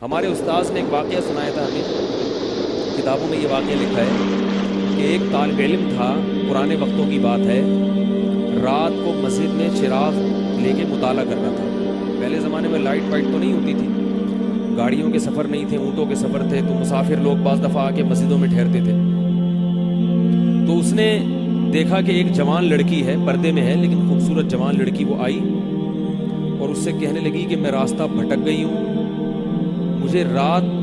ہمارے استاذ نے ایک واقعہ سنایا تھا ہمیں، کتابوں میں یہ واقعہ لکھا ہے کہ ایک طالب علم تھا، پرانے وقتوں کی بات ہے، رات کو مسجد میں چراغ لے کے مطالعہ کر رہا تھا۔ پہلے زمانے میں لائٹ وائٹ تو نہیں ہوتی تھی، گاڑیوں کے سفر نہیں تھے، اونٹوں کے سفر تھے، تو مسافر لوگ بعض دفعہ آ کے مسجدوں میں ٹھہرتے تھے۔ تو اس نے دیکھا کہ ایک جوان لڑکی ہے، پردے میں ہے لیکن خوبصورت جوان لڑکی، وہ آئی اور اس سے کہنے لگی کہ میں راستہ بھٹک گئی ہوں، مجھے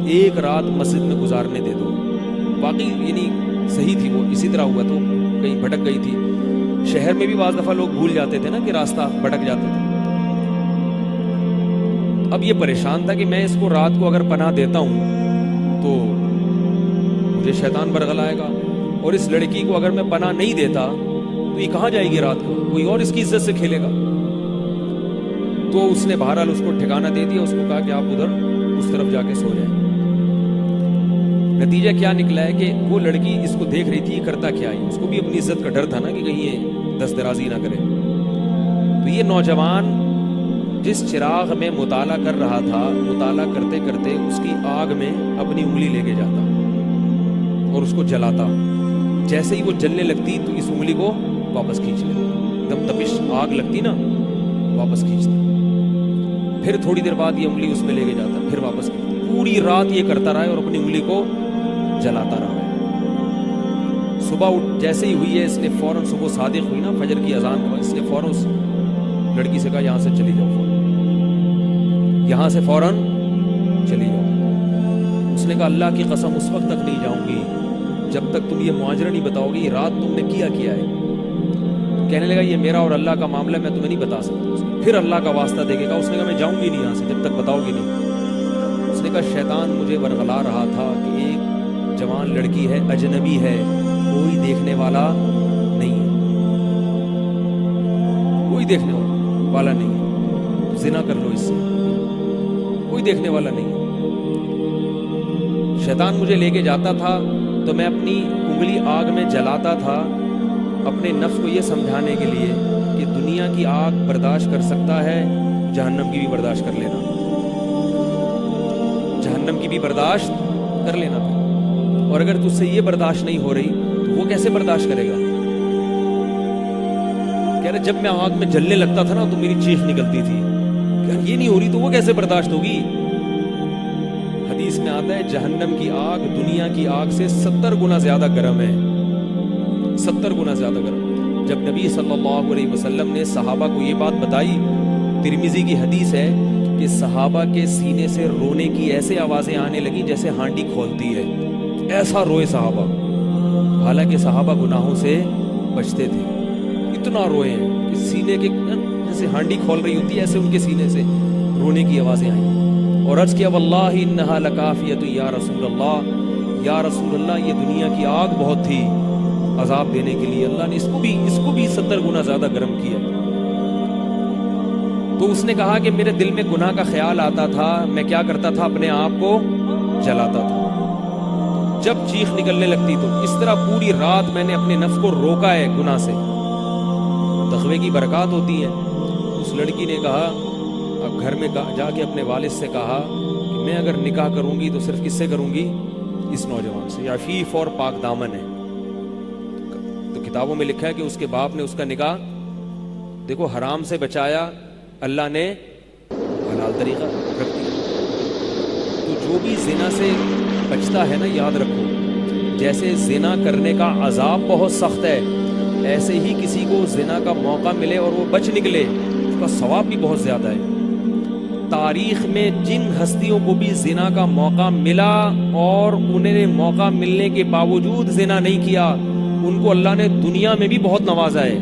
ایک رات مسجد میں گزارنے دے دو۔ واقعی یعنی صحیح تھی، وہ اسی طرح ہوا، تو کہیں بھٹک گئی تھی۔ شہر میں بھی بعض دفعہ لوگ بھول جاتے تھے نا کہ راستہ بھٹک جاتے تھے۔ اب یہ پریشان تھا کہ میں اس کو رات کو اگر پناہ دیتا ہوں تو مجھے شیطان برگلائے گا، اور اس لڑکی کو اگر میں پناہ نہیں دیتا تو یہ کہاں جائے گی رات کو، کوئی اور اس کی عزت سے کھیلے گا۔ تو اس نے بہرحال اس کو ٹھکانہ دے دیا، اس کو کہا کہ آپ ادھر اس طرف جا کے سو جائیں۔ نتیجہ کیا نکلا ہے کہ وہ لڑکی اس کو دیکھ رہی تھی یہ کرتا کیا ہے، اس کو بھی اپنی عزت کا ڈر تھا نا کہ کہیں یہ دست درازی نہ کرے۔ تو یہ نوجوان جس چراغ میں مطالعہ کر رہا تھا، مطالعہ کرتے کرتے اس کی آگ میں اپنی انگلی لے کے جاتا اور اس کو جلاتا۔ جیسے ہی وہ جلنے لگتی تو اس انگلی کو واپس کھینچ لے، دم تپش آگ لگتی نا، واپس کھینچتا۔ پھر تھوڑی دیر بعد یہ انگلی اس میں لے کے جاتا، پھر واپس کھینچتا۔ پوری رات یہ کرتا رہا اور اپنی انگلی کو جلاتا رہا۔ صبح جیسے ہی ہوئی ہے، اس نے فوراً، صبح صادق ہوئی نا، فجر کی اذان ہوا، اس نے فوراً اس لڑکی سے کہا یہاں سے چلی جاؤ، فوراً یہاں سے فوراً چلی جاؤ۔ اس نے کہا اللہ کی قسم اس وقت تک نہیں جاؤں گی جب تک تم یہ معاجرہ نہیں بتاؤ گے، یہ رات تم نے کیا ہے۔ کہنے لگا یہ میرا اور اللہ کا معاملہ ہے، میں تمہیں نہیں بتا سکتا۔ پھر اللہ کا واسطہ دے گا، اس نے کہا میں جاؤں گی نہیں یہاں سے جب تک بتاؤ گی نہیں۔ اس نے کہا شیطان مجھے ورغلا رہا تھا کہ ایک جوان لڑکی ہے، اجنبی ہے، کوئی دیکھنے والا نہیں ہے، کوئی دیکھنے والا نہیں ہے، زنا کر لو اس سے، کوئی دیکھنے والا نہیں ہے۔ شیطان مجھے لے کے جاتا تھا تو میں اپنی انگلی آگ میں جلاتا تھا، اپنے نفس کو یہ سمجھانے کے لیے کہ دنیا کی آگ برداشت کر سکتا ہے، جہنم کی بھی برداشت کر لینا، جہنم کی بھی برداشت کر لینا تھا۔ اور اگر تجھ سے یہ برداشت نہیں ہو رہی تو وہ کیسے برداشت کرے گا؟ کہہ رہے جب میں آگ میں جلنے لگتا تھا نا تو میری چیخ نکلتی تھی، کہ یہ نہیں ہو رہی تو وہ کیسے برداشت ہوگی؟ حدیث میں آتا ہے جہنم کی آگ دنیا کی آگ سے 70 گنا زیادہ گرم ہے، 70 گنا زیادہ گرم۔ جب نبی صلی اللہ علیہ وسلم نے صحابہ کو یہ بات بتائی، ترمذی کی حدیث ہے کہ صحابہ کے سینے سے رونے کی ایسے آوازیں آنے لگیں جیسے ہانڈی کھولتی ہے، ایسا روئے صحابہ، حالانکہ صحابہ گناہوں سے بچتے تھے، اتنا روئے ہیں کہ سینے کے جیسے ہانڈی کھول رہی ہوتی ہے ایسے ان کے سینے سے رونے کی آوازیں آئیں، اور عرض کیا واللہ انہا لکافیۃ یا رسول اللہ، یا رسول اللہ یہ دنیا کی آگ بہت تھی عذاب دینے کے لیے، اللہ نے اس کو بھی 70 گنا زیادہ گرم کیا۔ تو اس نے کہا کہ میرے دل میں گناہ کا خیال آتا تھا، میں کیا کرتا تھا، اپنے آپ کو جلاتا تھا، جب چیخ نکلنے لگتی تو اس طرح پوری رات میں نے اپنے نفس کو روکا ہے گناہ سے۔ تقوی کی برکات ہوتی ہے۔ اس لڑکی نے کہا، اب گھر میں جا کے اپنے والد سے کہا کہ میں اگر نکاح کروں گی تو صرف کس سے کروں گی؟ اس نوجوان سے، عفیف اور پاک دامن ہے۔ تو کتابوں میں لکھا ہے کہ اس کے باپ نے اس کا نکاح دیکھو حرام سے بچایا، اللہ نے حلال طریقہ رکھ دیا۔ تو جو بھی زنا سے بچتا ہے نا، یاد رکھو جیسے زنا کرنے کا عذاب بہت سخت ہے، ایسے ہی کسی کو زنا کا موقع ملے اور وہ بچ نکلے، اس کا ثواب بھی بہت زیادہ ہے۔ تاریخ میں جن ہستیوں کو بھی زنا کا موقع ملا اور انہیں نے موقع ملنے کے باوجود زنا نہیں کیا، ان کو اللہ نے دنیا میں بھی بہت نوازا ہے۔